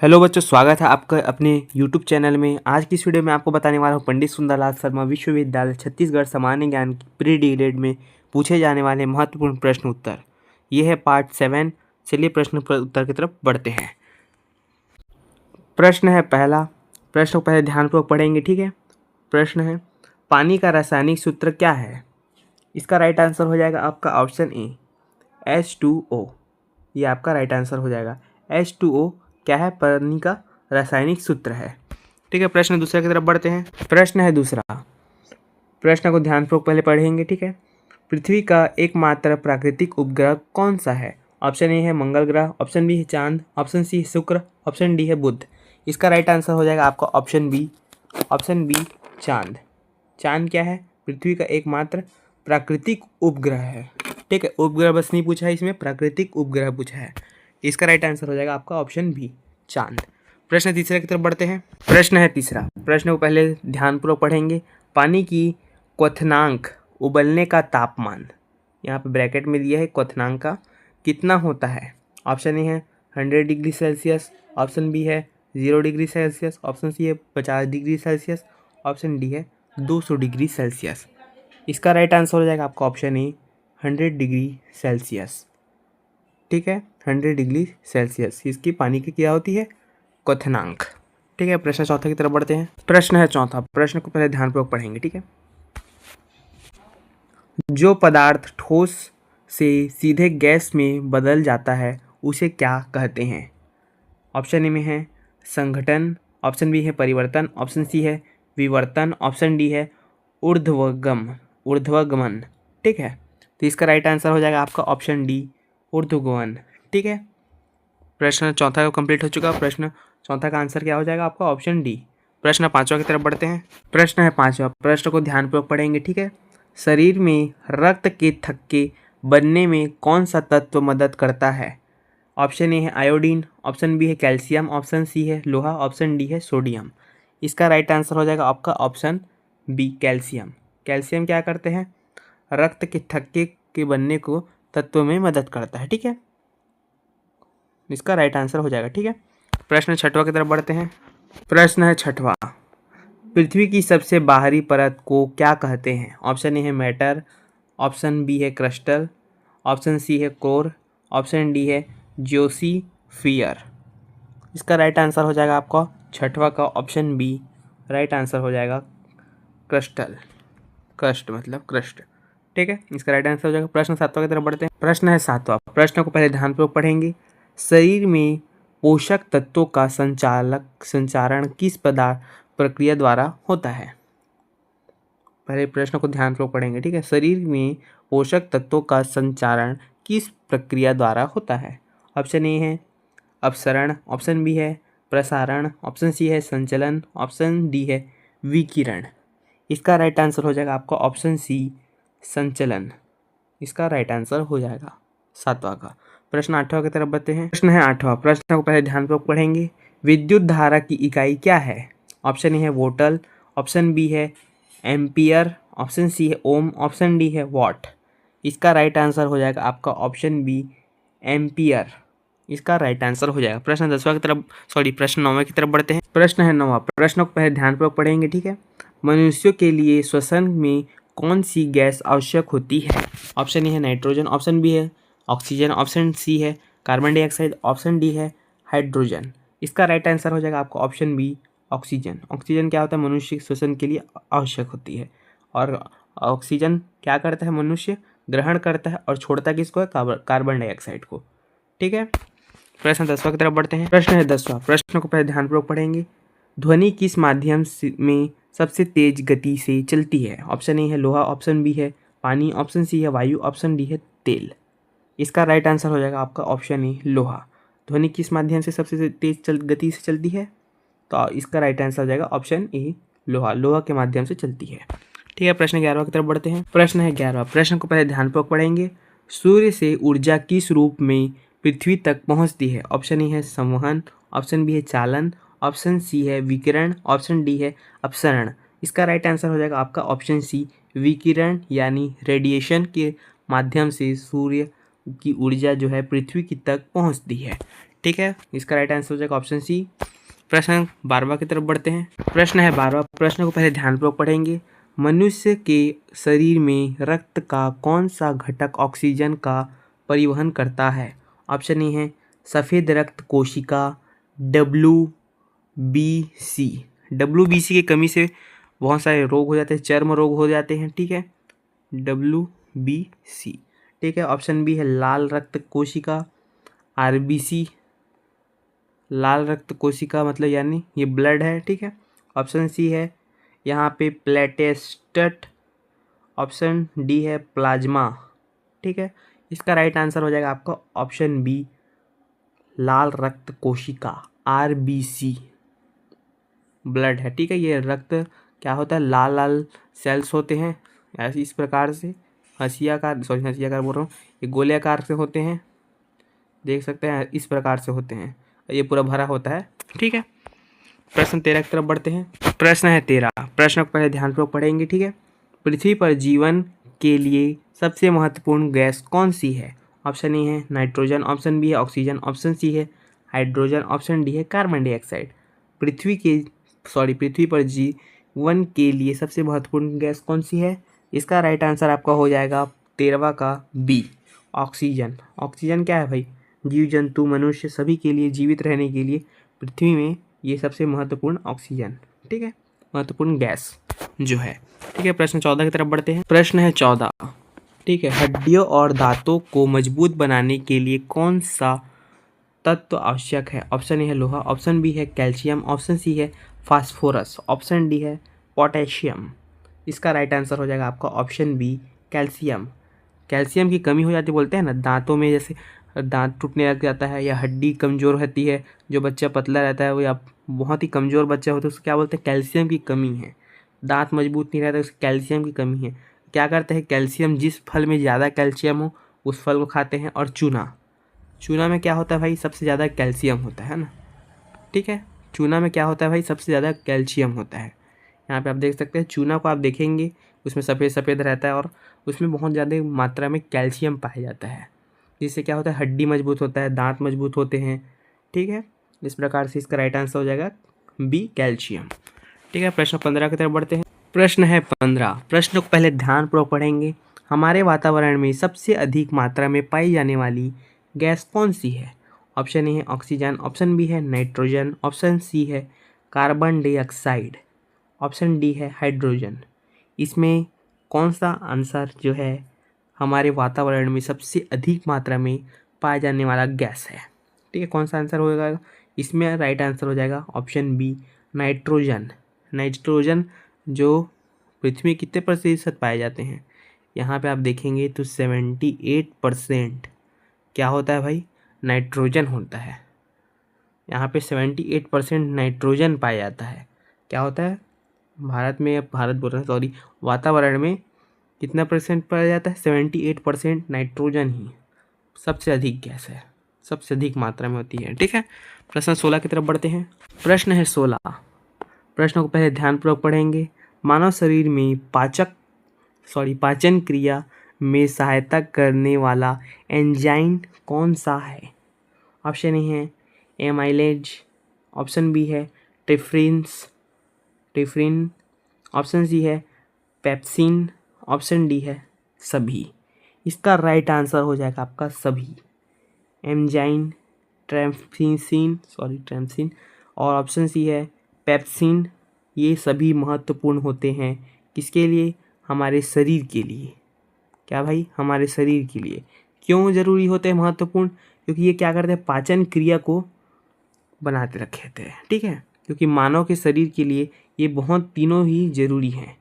Hello बच्चों, स्वागत है आपका अपने यूट्यूब चैनल में। आज की इस वीडियो में आपको बताने वाला हूँ पंडित सुंदरलाल शर्मा विश्वविद्यालय छत्तीसगढ़ सामान्य ज्ञान की प्री डी में पूछे जाने वाले महत्वपूर्ण प्रश्न उत्तर। ये है पार्ट 7। चलिए प्रश्न उत्तर की तरफ बढ़ते हैं। प्रश्न है पहला। प्रश्न को पहले ध्यानपूर्वक पढ़ेंगे, ठीक है। प्रश्न है, पानी का रासायनिक सूत्र क्या है? इसका राइट आंसर हो जाएगा आपका ऑप्शन ए H2O। ये आपका राइट आंसर हो जाएगा। H2O क्या है? पानी का रासायनिक सूत्र है, ठीक है। प्रश्न दूसरे की तरफ बढ़ते हैं। प्रश्न है दूसरा। प्रश्न को ध्यानपूर्वक पहले पढ़ेंगे, ठीक है। पृथ्वी का एकमात्र प्राकृतिक उपग्रह कौन सा है? ऑप्शन ए है मंगल ग्रह, ऑप्शन बी है चांद, ऑप्शन सी है शुक्र, ऑप्शन डी है बुध। इसका राइट आंसर हो जाएगा आपका ऑप्शन बी चांद। चांद क्या है? पृथ्वी का एकमात्र प्राकृतिक उपग्रह है, ठीक है। उपग्रह बस नहीं पूछा है, इसमें प्राकृतिक उपग्रह पूछा है। इसका राइट आंसर हो जाएगा आपका ऑप्शन बी चांद। प्रश्न तीसरे की तरफ बढ़ते हैं। प्रश्न है तीसरा। प्रश्न को पहले ध्यानपूर्वक पढ़ेंगे। पानी की क्वथनांक, उबलने का तापमान, यहाँ पे ब्रैकेट में दिया है, क्वथनांक का कितना होता है? ऑप्शन ए है 100 डिग्री सेल्सियस, ऑप्शन बी है 0 डिग्री सेल्सियस, ऑप्शन सी है 50 डिग्री सेल्सियस, ऑप्शन डी है 200 डिग्री सेल्सियस। इसका राइट आंसर हो जाएगा आपका ऑप्शन ए 100 डिग्री सेल्सियस, ठीक है। 100 डिग्री सेल्सियस इसकी पानी की क्या होती है? क्वथनांक, ठीक है। प्रश्न चौथा की तरफ बढ़ते हैं। प्रश्न है चौथा। प्रश्न को पहले ध्यानपूर्वक पढ़ेंगे, ठीक है। जो पदार्थ ठोस से सीधे गैस में बदल जाता है उसे क्या कहते हैं? ऑप्शन ए में है संघटन, ऑप्शन बी है परिवर्तन, ऑप्शन सी है विवर्तन, ऑप्शन डी है ऊर्ध्वगमन, ठीक है। तो इसका राइट आंसर हो जाएगा आपका ऑप्शन डी ऊर्ध्वगमन, ठीक है। प्रश्न चौथा कंप्लीट हो चुका। प्रश्न चौथा का आंसर क्या हो जाएगा आपका? Option D. प्रश्न पांचवा की तरफ बढ़ते हैं। प्रश्न है पांचवा। प्रश्न को ध्यानपूर्वक पढ़ेंगे, ठीक है। शरीर में रक्त के थक्के बनने में कौन सा तत्व मदद करता है? ऑप्शन ए है आयोडीन, ऑप्शन बी है कैल्शियम, ऑप्शन सी है लोहा, ऑप्शन डी है सोडियम। इसका राइट आंसर हो जाएगा आपका ऑप्शन बी कैल्शियम। कैल्शियम क्या करते हैं? रक्त के थक्के के बनने को तत्व में मदद करता है, ठीक है। इसका राइट आंसर हो जाएगा, ठीक है। प्रश्न छठवा की तरफ बढ़ते हैं। प्रश्न है छठवा। पृथ्वी की सबसे बाहरी परत को क्या कहते हैं? ऑप्शन ए है मैटर, ऑप्शन बी है क्रिस्टल, ऑप्शन सी है कोर, ऑप्शन डी है जियोस्फीयर। इसका राइट आंसर हो जाएगा आपका छठवा का ऑप्शन बी। राइट आंसर हो जाएगा क्रिस्टल। क्रस्ट मतलब क्रस्ट, ठीक है। इसका राइट आंसर हो जाएगा। प्रश्न सातवां की तरफ बढ़ते हैं। प्रश्न है सातवां। प्रश्न को पहले ध्यानपूर्वक पढ़ेंगे। शरीर में पोषक तत्वों का संचारण किस प्रक्रिया द्वारा होता है? पहले प्रश्न को ध्यानपूर्वक पढ़ेंगे, ठीक है। शरीर में पोषक तत्वों का संचारण किस प्रक्रिया द्वारा होता है? ऑप्शन ए है अपसरण, ऑप्शन बी है प्रसारण, ऑप्शन सी है संचलन, ऑप्शन डी है विकिरण। इसका राइट आंसर हो जाएगा आपका ऑप्शन सी संचलन। इसका राइट आंसर हो जाएगा सातवां का। प्रश्न आठवां की तरफ बढ़ते हैं। प्रश्न है आठवां। प्रश्न को पहले ध्यानपूर्वक पढ़ेंगे। विद्युत धारा की इकाई क्या है? ऑप्शन ए है वोल्ट, ऑप्शन बी है एम्पियर, ऑप्शन सी है ओम, ऑप्शन डी है वॉट। इसका राइट आंसर हो जाएगा आपका ऑप्शन बी एम्पियर। इसका राइट आंसर हो जाएगा। प्रश्न दसवां की तरफ प्रश्न नौवें की तरफ बढ़ते हैं। प्रश्न है नौवां। प्रश्न को पहले ध्यानपूर्वक पढ़ेंगे, ठीक है। मनुष्यों के लिए श्वसन में कौन सी गैस आवश्यक होती है? ऑप्शन ए है नाइट्रोजन, ऑप्शन बी है ऑक्सीजन, ऑप्शन सी है कार्बन डाइऑक्साइड, ऑप्शन डी है हाइड्रोजन। इसका राइट आंसर हो जाएगा आपका ऑप्शन बी ऑक्सीजन। ऑक्सीजन क्या होता है? मनुष्य श्वसन के लिए आवश्यक होती है। और ऑक्सीजन क्या करता है? मनुष्य ग्रहण करता है और छोड़ता किसको है? कार्बन डाइऑक्साइड को, ठीक है। प्रश्न दसवां की तरफ बढ़ते हैं। प्रश्न है दसवां। प्रश्न को पहले ध्यानपूर्वक पढ़ेंगे। ध्वनि किस माध्यम में सबसे तेज गति से चलती है? ऑप्शन ए है लोहा, ऑप्शन बी है पानी, ऑप्शन सी है वायु, ऑप्शन डी है तेल। इसका राइट आंसर हो जाएगा आपका ऑप्शन ए लोहा। ध्वनि किस माध्यम से सबसे तेज गति से चलती है? तो इसका राइट आंसर हो जाएगा ऑप्शन ए लोहा। लोहा के माध्यम से चलती है, ठीक है। प्रश्न 11वां की तरफ बढ़ते हैं। प्रश्न है 11वां। प्रश्न को पहले ध्यानपूर्वक पढ़ेंगे। सूर्य से ऊर्जा किस रूप में पृथ्वी तक पहुंचती है? ऑप्शन ए है संवहन, ऑप्शन बी है चालन, ऑप्शन सी है विकिरण, ऑप्शन डी है अपसरण। इसका राइट आंसर हो जाएगा आपका ऑप्शन सी विकिरण, यानी रेडिएशन के माध्यम से सूर्य की ऊर्जा जो है पृथ्वी की तक पहुंचती है, ठीक है, इसका राइट आंसर हो जाएगा ऑप्शन सी। प्रश्न 12वां की तरफ बढ़ते हैं। प्रश्न है 12वां। प्रश्न को पहले ध्यानपूर्वक पढ़ेंगे। मनुष्य के शरीर में रक्त का कौन सा घटक ऑक्सीजन का परिवहन करता है? ऑप्शन ए है सफ़ेद रक्त कोशिका, WBC। WBC की कमी से बहुत सारे रोग हो जाते हैं, चर्म रोग हो जाते हैं, ठीक है, WBC। ठीक है, ऑप्शन बी है लाल रक्त कोशिका, RBC। लाल रक्त कोशिका मतलब यानी ये ब्लड है, ठीक है। ऑप्शन सी है यहाँ पे प्लेटेस्टेट। ऑप्शन डी है प्लाज्मा, ठीक है। इसका राइट आंसर हो जाएगा आपका ऑप्शन बी लाल रक्त कोशिका, RBC ब्लड है, ठीक है। ये रक्त क्या होता है, लाल लाल सेल्स होते हैं ऐसे इस प्रकार से, हंसियाकार बोल रहा हूँ, ये गोलेकार से होते हैं, देख सकते हैं इस प्रकार से होते हैं, ये पूरा भरा होता है, ठीक है। प्रश्न 13 की तरफ बढ़ते हैं। प्रश्न है 13। प्रश्न को पहले ध्यानपूर्वक पढ़ेंगे, ठीक है। पृथ्वी पर जीवन के लिए सबसे महत्वपूर्ण गैस कौन सी है? ऑप्शन ए है नाइट्रोजन, ऑप्शन बी है ऑक्सीजन, ऑप्शन सी है हाइड्रोजन, ऑप्शन डी है कार्बन डाइऑक्साइड। पृथ्वी पर जीवन के लिए सबसे महत्वपूर्ण गैस कौन सी है? इसका राइट आंसर आपका हो जाएगा 13वां का बी, ऑक्सीजन। ऑक्सीजन क्या है भाई? जीव जंतु मनुष्य सभी के लिए जीवित रहने के लिए पृथ्वी में ये सबसे महत्वपूर्ण ऑक्सीजन, ठीक है, महत्वपूर्ण गैस जो है, ठीक है। प्रश्न 14 की तरफ बढ़ते हैं। प्रश्न है 14, ठीक है। हड्डियों और दांतों को मजबूत बनाने के लिए कौन सा तत्व आवश्यक है? ऑप्शन ए है लोहा, ऑप्शन बी है कैल्शियम, ऑप्शन सी है फास्फोरस, ऑप्शन डी है पोटेशियम। इसका राइट आंसर हो जाएगा आपका ऑप्शन बी कैल्शियम। कैल्शियम की कमी हो जाती बोलते हैं ना दांतों में, जैसे दांत टूटने लग जाता है या हड्डी कमज़ोर रहती है, जो बच्चा पतला रहता है वो या बहुत ही कमज़ोर बच्चा होता है उसको क्या बोलते हैं, कैल्शियम की कमी है। दांत मजबूत नहीं रहता, उसको कैल्शियम की कमी है। क्या करते हैं, कैल्शियम जिस फल में ज़्यादा कैल्शियम हो उस फल को खाते हैं। और चूना में क्या होता है भाई, सबसे ज़्यादा कैल्शियम होता है ना, ठीक है। चूना में क्या होता है भाई, सबसे ज़्यादा कैल्शियम होता है। यहाँ पे आप देख सकते हैं चूना को आप देखेंगे उसमें सफ़ेद सफ़ेद रहता है और उसमें बहुत ज़्यादा मात्रा में कैल्शियम पाया जाता है, जिससे क्या होता है हड्डी मजबूत होता है, दांत मजबूत होते हैं, ठीक है। इस प्रकार से इसका राइट आंसर हो जाएगा बी कैल्शियम, ठीक है। प्रश्न 15 की तरफ बढ़ते हैं। प्रश्न है 15। प्रश्न को पहले ध्यानपूर्वक पढ़ेंगे। हमारे वातावरण में सबसे अधिक मात्रा में पाई जाने वाली गैस कौन सी है? ऑप्शन ए है ऑक्सीजन, ऑप्शन बी है नाइट्रोजन, ऑप्शन सी है कार्बन डाइऑक्साइड, ऑप्शन डी है हाइड्रोजन। इसमें कौन सा आंसर जो है हमारे वातावरण में सबसे अधिक मात्रा में पाया जाने वाला गैस है? ठीक है, कौन सा आंसर होगा इसमें? राइट आंसर हो जाएगा ऑप्शन बी नाइट्रोजन। नाइट्रोजन जो पृथ्वी में कितने प्रतिशत पाए जाते हैं, यहाँ पे आप देखेंगे तो 78% क्या होता है भाई, नाइट्रोजन होता है। यहाँ पे 78% नाइट्रोजन पाया जाता है। क्या होता है वातावरण में कितना परसेंट पाया जाता है? 78% नाइट्रोजन ही सबसे अधिक गैस है, सबसे अधिक मात्रा में होती है, ठीक है। प्रश्न 16 की तरफ बढ़ते हैं। प्रश्न है 16। प्रश्न को पहले ध्यानपूर्वक पढ़ेंगे। मानव शरीर में पाचन क्रिया में सहायता करने वाला एंजाइम कौन सा है? ऑप्शन ए है एमाइलेज, ऑप्शन बी है टिफ्रिन, ऑप्शन सी है पेप्सिन, ऑप्शन डी है सभी। इसका राइट आंसर हो जाएगा आपका सभी, एंजाइम ट्रेम्सिन और ऑप्शन सी है पेप्सिन। ये सभी महत्वपूर्ण होते हैं किसके लिए? हमारे शरीर के लिए। क्या भाई, हमारे शरीर के लिए क्यों ज़रूरी होते हैं महत्वपूर्ण? क्योंकि ये क्या करते हैं, पाचन क्रिया को बनाते रखते हैं, ठीक है। क्योंकि मानव के शरीर के लिए ये बहुत तीनों ही ज़रूरी हैं।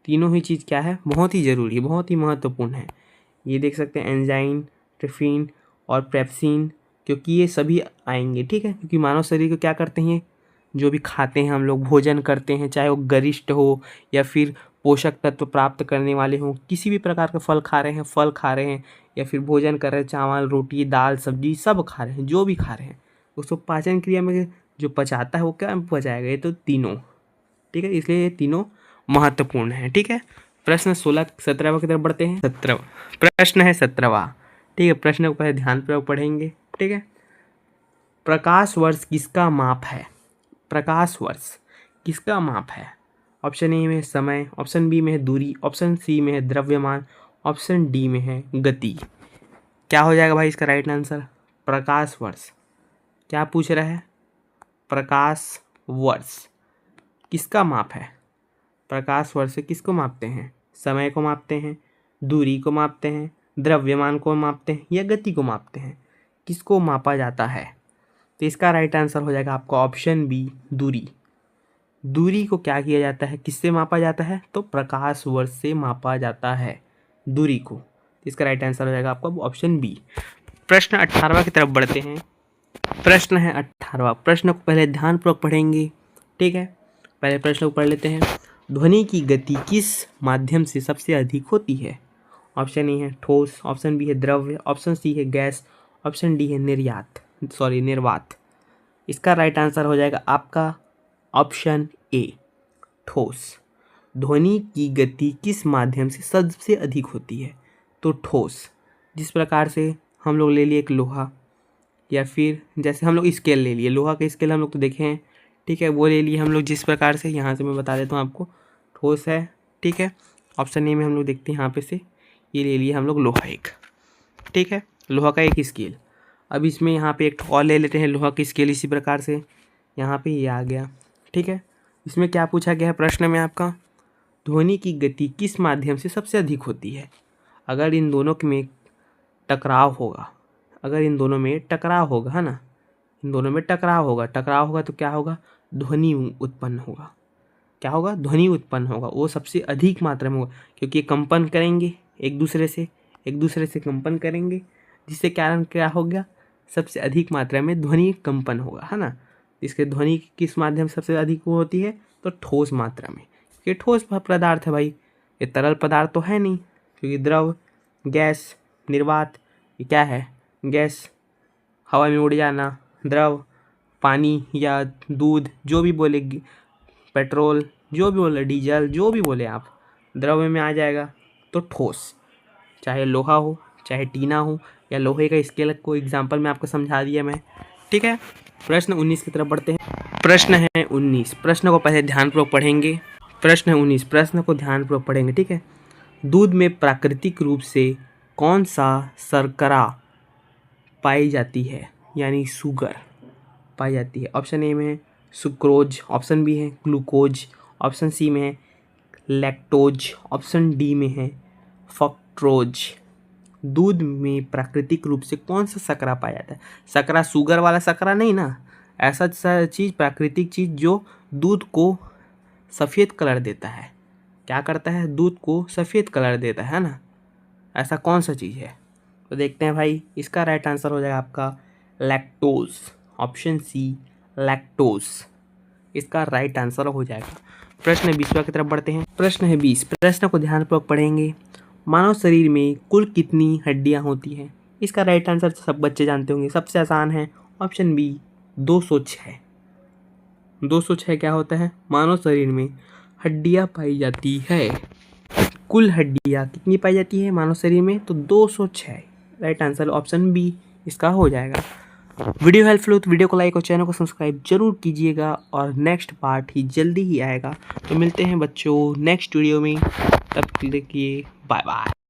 तीनों ही चीज़ क्या है, बहुत ही ज़रूरी है, बहुत ही महत्वपूर्ण है। ये देख सकते हैं एंजाइम, ट्रिफिन और पेप्सिन, क्योंकि ये सभी आएंगे, ठीक है। क्योंकि मानव शरीर को क्या करते हैं, जो भी खाते हैं हम लोग, भोजन करते हैं, चाहे वो गरिष्ठ हो या फिर पोषक तत्व प्राप्त करने वाले हों, किसी भी प्रकार का फल खा रहे हैं या फिर भोजन कर रहे हैं, चावल रोटी दाल सब्जी सब खा रहे हैं, जो भी खा रहे हैं उसको पाचन क्रिया में जो पचाता है वो क्या पचाएगा, ये तो तीनों, ठीक है। इसलिए ये तीनों महत्वपूर्ण है, ठीक है। प्रश्न 17 की तरफ बढ़ते हैं। प्रश्न है 17वां, ठीक है। प्रश्न को पहले ध्यानपूर्वक पढ़ेंगे, ठीक है। प्रकाश वर्ष किसका माप है? प्रकाश वर्ष किसका माप है? ऑप्शन ए में समय, ऑप्शन बी में है दूरी, ऑप्शन सी में है द्रव्यमान, ऑप्शन डी में है गति। क्या हो जाएगा भाई इसका राइट आंसर? प्रकाश वर्ष। क्या पूछ रहा है? प्रकाश वर्ष किसका माप है? प्रकाश वर्ष किसको मापते हैं? समय को मापते हैं, दूरी को मापते हैं, द्रव्यमान को मापते हैं या गति को मापते हैं? किसको मापा जाता है? तो इसका राइट आंसर हो जाएगा आपका ऑप्शन बी, दूरी। दूरी को क्या किया जाता है, किससे मापा जाता है? तो प्रकाश वर्ष से मापा जाता है दूरी को। इसका राइट आंसर हो जाएगा आपका ऑप्शन बी। प्रश्न 18वां की तरफ बढ़ते हैं। प्रश्न है 18वां। प्रश्न को पहले ध्यानपूर्वक पढ़ेंगे, ठीक है। पहले प्रश्न को पढ़ लेते हैं। ध्वनि की गति किस माध्यम से सबसे अधिक होती है? ऑप्शन ए है ठोस, ऑप्शन बी है द्रव्य, ऑप्शन सी है गैस, ऑप्शन डी है निर्वात। इसका राइट आंसर हो जाएगा आपका ऑप्शन ए, ठोस। ध्वनि की गति किस माध्यम से सबसे अधिक होती है? तो ठोस। जिस प्रकार से हम लोग ले लिए एक लोहा, या फिर जैसे हम लोग स्केल ले लिए, लोहा का स्केल हम लोग तो देखे हैं, ठीक है, वो ले लिए हम लोग। जिस प्रकार से यहाँ से मैं बता देता हूँ आपको, ठोस है, ठीक है। ऑप्शन ए में हम लोग देखते हैं यहाँ पे से, ये ले लिए हम लोग लोहा एक, ठीक है, लोहा का एक स्केल। अब इसमें यहाँ पे एक और ले लेते हैं लोहा की स्केल, इसी प्रकार से यहाँ पे ये आ गया, ठीक है। इसमें क्या पूछा गया है प्रश्न में आपका? ध्वनि की गति किस माध्यम से सबसे अधिक होती है? अगर इन दोनों में टकराव होगा, है ना, इन दोनों में टकराव होगा तो क्या होगा? ध्वनि उत्पन्न होगा। क्या होगा? ध्वनि उत्पन्न होगा। वो सबसे अधिक मात्रा में होगा, क्योंकि ये कंपन करेंगे एक दूसरे से कंपन करेंगे, जिससे कारण क्या हो गया? सबसे अधिक मात्रा में ध्वनि कंपन होगा, है ना। इसके ध्वनि किस माध्यम से सबसे अधिक वो होती है? तो ठोस मात्रा में। ये ठोस पदार्थ है भाई, ये तरल पदार्थ तो है नहीं, क्योंकि द्रव, गैस, निर्वात, ये क्या है? गैस, हवा में उड़ जाना, द्रव, पानी या दूध, जो भी बोलेगी, पेट्रोल, जो भी बोले, डीजल, जो भी बोले आप, द्रव्य में आ जाएगा। तो ठोस, चाहे लोहा हो, चाहे टीना हो, या लोहे का स्केल को एग्जाम्पल में आपको समझा दिया मैं, ठीक है। प्रश्न 19 की तरफ बढ़ते हैं। प्रश्न है 19। प्रश्न को पहले ध्यानपूर्वक पढ़ेंगे। प्रश्न है 19। प्रश्न को ध्यानपूर्वक पढ़ेंगे, ठीक है। दूध में प्राकृतिक रूप से कौन सा शर्करा पाई जाती है, यानी शुगर पाई जाती है? ऑप्शन ए में है सुक्रोज, ऑप्शन बी है ग्लूकोज, ऑप्शन सी में है लैक्टोज, ऑप्शन डी में है फ्रक्टोज। दूध में प्राकृतिक रूप से कौन सा शर्करा पाया जाता है? शर्करा शुगर वाला शर्करा नहीं ना, ऐसा चीज़, प्राकृतिक चीज़ जो दूध को सफ़ेद कलर देता है। क्या करता है? दूध को सफ़ेद कलर देता है ना। ऐसा कौन सा चीज़ है? तो देखते हैं भाई, इसका राइट आंसर हो जाएगा आपका लैक्टोज, ऑप्शन सी, लैक्टोज इसका राइट आंसर हो जाएगा। प्रश्न 20वां की तरफ बढ़ते हैं। प्रश्न है 20। प्रश्न को ध्यानपूर्वक पढ़ेंगे। मानव शरीर में कुल कितनी हड्डियां होती हैं? इसका राइट आंसर सब बच्चे जानते होंगे, सबसे आसान है ऑप्शन बी, 206। 206 क्या होता है? मानव शरीर में हड्डियां पाई जाती है। कुल हड्डियां कितनी पाई जाती है मानव शरीर में? तो 206। राइट आंसर ऑप्शन बी इसका हो जाएगा। वीडियो हेल्पफुल हो तो वीडियो को लाइक और चैनल को सब्सक्राइब जरूर कीजिएगा, और नेक्स्ट पार्ट ही जल्दी ही आएगा। तो मिलते हैं बच्चों नेक्स्ट वीडियो में, तब तक के लिए बाय बाय।